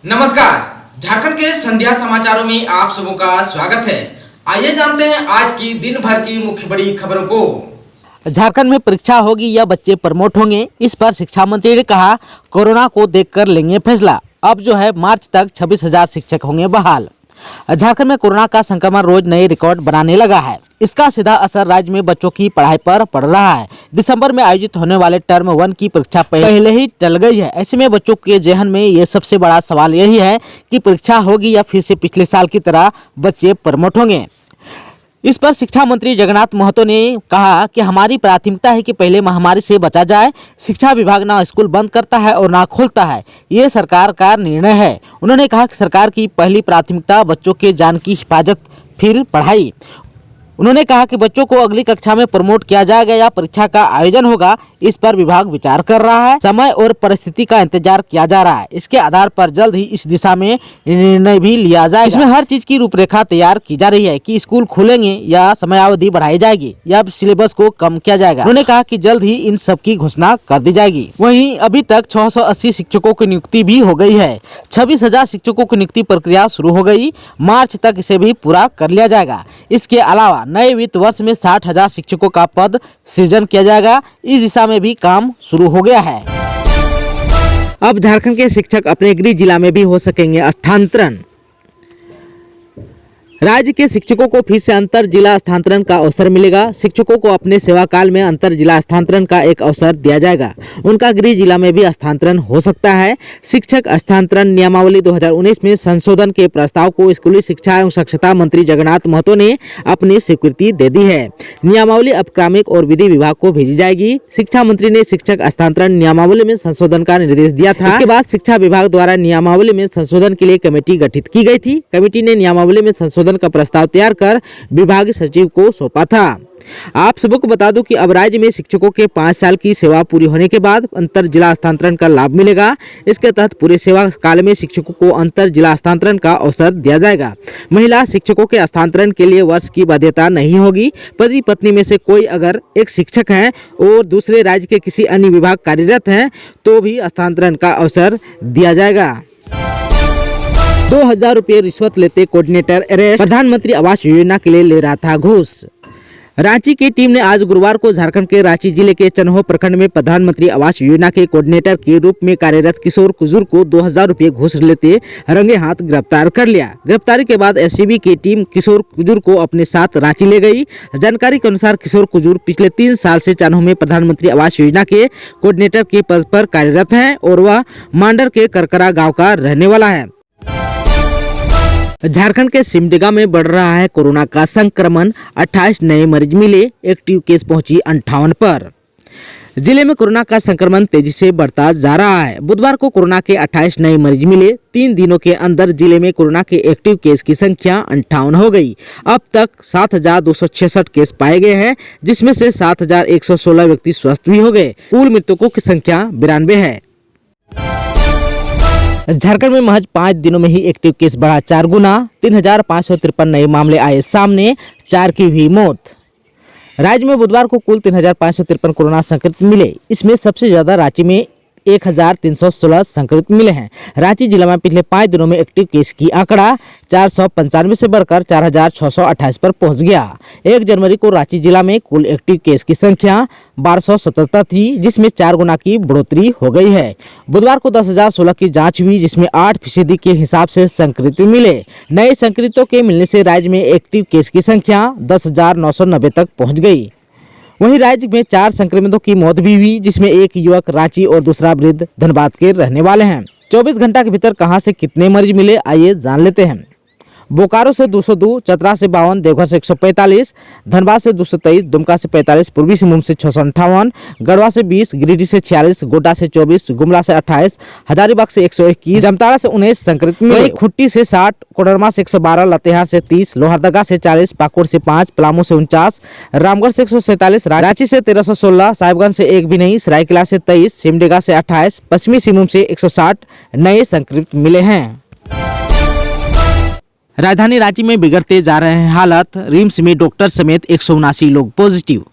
नमस्कार, झारखंड के संध्या समाचारों में आप सबों का स्वागत है। आइए जानते हैं आज की दिन भर की मुख्य बड़ी खबरों को। झारखंड में परीक्षा होगी या बच्चे प्रमोट होंगे, इस पर शिक्षा मंत्री ने कहा कोरोना को देखकर लेंगे फैसला। अब जो है मार्च तक 26,000 शिक्षक होंगे बहाल। झारखंड में कोरोना का संक्रमण रोज नए रिकॉर्ड बनाने लगा है। इसका सीधा असर राज्य में बच्चों की पढ़ाई पर पड़ रहा है। दिसंबर में आयोजित होने वाले टर्म 1 की परीक्षा पहले ही टल गई है। ऐसे में बच्चों के जहन में ये सबसे बड़ा सवाल यही है कि परीक्षा होगी या फिर से पिछले साल की तरह बच्चे प्रमोट होंगे। इस पर शिक्षा मंत्री जगन्नाथ महतो ने कहा कि हमारी प्राथमिकता है कि पहले महामारी से बचा जाए। शिक्षा विभाग ना स्कूल बंद करता है और ना खोलता है, ये सरकार का निर्णय है। उन्होंने कहा कि सरकार की पहली प्राथमिकता बच्चों के जान की हिफाजत, फिर पढ़ाई। उन्होंने कहा कि बच्चों को अगली कक्षा में प्रमोट किया जाएगा या परीक्षा का आयोजन होगा, इस पर विभाग विचार कर रहा है। समय और परिस्थिति का इंतजार किया जा रहा है। इसके आधार पर जल्द ही इस दिशा में निर्णय भी लिया जाएगा। इसमें हर चीज की रूपरेखा तैयार की जा रही है कि स्कूल खुलेंगे या समयावधि बढ़ाई जाएगी या सिलेबस को कम किया जाएगा। उन्होंने कहा कि जल्द ही इन सब की घोषणा कर दी जाएगी। वहीं अभी तक 680 शिक्षकों की नियुक्ति भी हो गई है। 26,000 शिक्षकों की नियुक्ति प्रक्रिया शुरू हो गई। मार्च तक इसे भी पूरा कर लिया जाएगा। इसके अलावा नए वित्त वर्ष में 60,000 शिक्षकों का पद सृजन किया जाएगा। इस दिशा में भी काम शुरू हो गया है। अब झारखंड के शिक्षक अपने गृह जिला में भी हो सकेंगे स्थानांतरण। राज्य के शिक्षकों को फिर से अंतर जिला स्थानांतरण का अवसर मिलेगा। शिक्षकों को अपने सेवा काल में अंतर जिला स्थानांतरण का एक अवसर दिया जाएगा। उनका गृह जिला में भी स्थानांतरण हो सकता है। शिक्षक स्थानांतरण नियमावली 2019 में संशोधन के प्रस्ताव को स्कूली शिक्षा एवं शिक्षता मंत्री जगन्नाथ महतो ने अपनी स्वीकृति दे दी है। नियमावली अब कार्मिक और विधि विभाग को भेजी जाएगी। शिक्षा मंत्री ने शिक्षक स्थानांतरण नियमावली में संशोधन का निर्देश दिया था। इसके बाद शिक्षा विभाग द्वारा नियमावली में संशोधन के लिए कमेटी गठित की गई थी। कमेटी ने नियमावली में संशोधन का प्रस्ताव तैयार कर विभागीय सचिव को सौंपा था। आप सबको बता दूं कि अब राज्य में शिक्षकों के 5 साल की सेवा पूरी होने के बाद अंतर जिला स्थानांतरण का लाभ मिलेगा। इसके तहत पूरे सेवा काल में शिक्षकों को अंतर जिला स्थानांतरण का अवसर दिया जाएगा। महिला शिक्षकों के स्थानांतरण के लिए वर्ष की बाध्यता नहीं होगी। पति पत्नी में से कोई अगर एक शिक्षक है और दूसरे राज्य के किसी अन्य विभाग कार्यरत है तो भी स्थानांतरण का अवसर दिया जाएगा। 2,000 रुपये रिश्वत लेते कोऑर्डिनेटर अरेस्ट। प्रधानमंत्री आवास योजना के लिए ले रहा था घूस। रांची की टीम ने आज गुरुवार को झारखंड के रांची जिले के चन्हो प्रखंड में प्रधानमंत्री आवास योजना के कोऑर्डिनेटर के रूप में कार्यरत किशोर कुजूर को 2,000 रुपये घूस लेते रंगे हाथ गिरफ्तार कर लिया। गिरफ्तारी के बाद एससीबी की टीम किशोर कुजूर को अपने साथ रांची ले गई। जानकारी के अनुसार किशोर कुजूर पिछले 3 साल से चन्हो में प्रधानमंत्री आवास योजना के कोऑर्डिनेटर के पद पर कार्यरत है और वह मांडर के करकरा गाँव का रहने वाला है। झारखंड के सिमडेगा में बढ़ रहा है कोरोना का संक्रमण। 28 नए मरीज मिले। एक्टिव केस पहुंची 58 पर। जिले में कोरोना का संक्रमण तेजी से बढ़ता जा रहा है। बुधवार को कोरोना के 28 नए मरीज मिले। 3 दिनों के अंदर जिले में कोरोना के एक्टिव केस की संख्या 58 हो गई। अब तक 7,266 केस पाए गए हैं, जिसमें से 7,116 व्यक्ति स्वस्थ भी हो गए। कुल मृतकों की संख्या 92 है। झारखंड में महज 5 दिनों में ही एक्टिव केस बढ़ा 4 गुना। 3,553 नए मामले आए सामने, 4 की हुई मौत। राज्य में बुधवार को कुल 3,553 कोरोना संक्रमित मिले। इसमें सबसे ज्यादा रांची में 1,316 संक्रमित मिले हैं। रांची जिला में पिछले 5 दिनों में एक्टिव केस की आंकड़ा 495 से बढ़कर 4,628 पर पहुंच गया। 1 जनवरी को रांची जिला में कुल एक्टिव केस की संख्या 1277 थी, जिसमें 4 गुना की बढ़ोतरी हो गई है। बुधवार को 10,016 की जांच हुई, जिसमें 8% के हिसाब से संक्रमित मिले। नए संक्रमितों के मिलने से राज्य में एक्टिव केस की संख्या 10,990 तक पहुँच गई। वहीं राज्य में 4 संक्रमितों की मौत भी हुई, जिसमें एक युवक रांची और दूसरा वृद्ध धनबाद के रहने वाले हैं। 24 घंटा के भीतर कहां से कितने मरीज मिले, आइए जान लेते हैं। बोकारो से 202, चतरा से 52, देवघर से 145, धनबाद से 223, दुमका से 45, पूर्वी सिंहभूम से 658, गढ़वा से 20, गिरिडीह से 46, गोड्डा से 24, गुमला से 28, हजारीबाग से 121, जामताड़ा से 19 संक्रमित मिले। खुट्टी से 60, कोडरमा से 112, लातेहार से 30, लोहरदगा से 40, पाकुड़ से 5, पलामू से 49, रामगढ़ से 147, रांची से 1316, साहिबगंज से 1 भी नहीं, सरायकेला से 23, सिमडेगा से 28, पश्चिमी सिंहभूम से 160 नए संक्रमित मिले हैं। राजधानी रांची में बिगड़ते जा रहे हैं हालात। रिम्स में डॉक्टर समेत 179 लोग पॉजिटिव।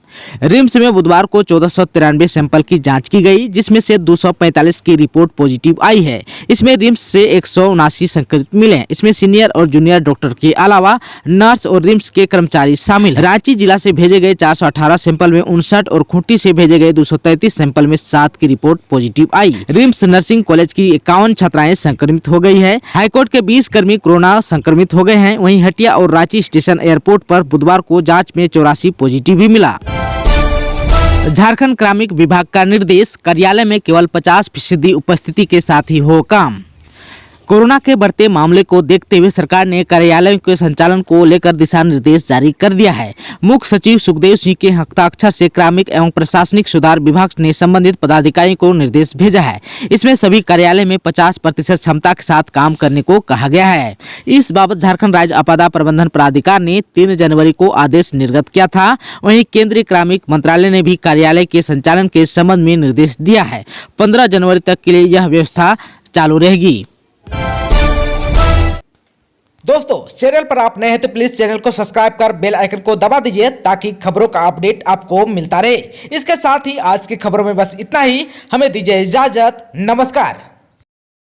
रिम्स में बुधवार को 1493 सैंपल की जांच की गई, जिसमें से 245 की रिपोर्ट पॉजिटिव आई है। इसमें रिम्स से 179 संक्रमित मिले। इसमें सीनियर और जूनियर डॉक्टर के अलावा नर्स और रिम्स के कर्मचारी शामिल हैं। रांची जिला से भेजे गए 418 सैंपल में 59 और खूंटी से भेजे गए 233 सैंपल में 7 की रिपोर्ट पॉजिटिव आई। रिम्स नर्सिंग कॉलेज की 51 छात्राएं संक्रमित हो गई है। हाईकोर्ट के 20 कर्मी कोरोना संक्रमित हो गए हैं। वहीं हटिया और रांची स्टेशन एयरपोर्ट पर बुधवार को जांच में 84 पॉजिटिव भी मिला। झारखंड कार्मिक विभाग का निर्देश, कार्यालय में केवल 50% उपस्थिति के साथ ही हो काम। कोरोना के बढ़ते मामले को देखते हुए सरकार ने कार्यालयों के संचालन को लेकर दिशा निर्देश जारी कर दिया है। मुख्य सचिव सुखदेव सिंह के हस्ताक्षर से कार्मिक एवं प्रशासनिक सुधार विभाग ने संबंधित पदाधिकारियों को निर्देश भेजा है। इसमें सभी कार्यालय में 50% क्षमता के साथ काम करने को कहा गया है। इस बाबत झारखंड राज्य आपदा प्रबंधन प्राधिकार ने 3 जनवरी को आदेश निर्गत किया था। वहीं केंद्रीय कार्मिक मंत्रालय ने भी कार्यालय के संचालन के संबंध में निर्देश दिया है। 15 जनवरी तक के लिए यह व्यवस्था चालू रहेगी। दोस्तों, चैनल पर आप नए हैं तो प्लीज चैनल को सब्सक्राइब कर बेल आइकन को दबा दीजिए ताकि खबरों का अपडेट आपको मिलता रहे। इसके साथ ही आज की खबरों में बस इतना ही। हमें दीजिए इजाजत। नमस्कार।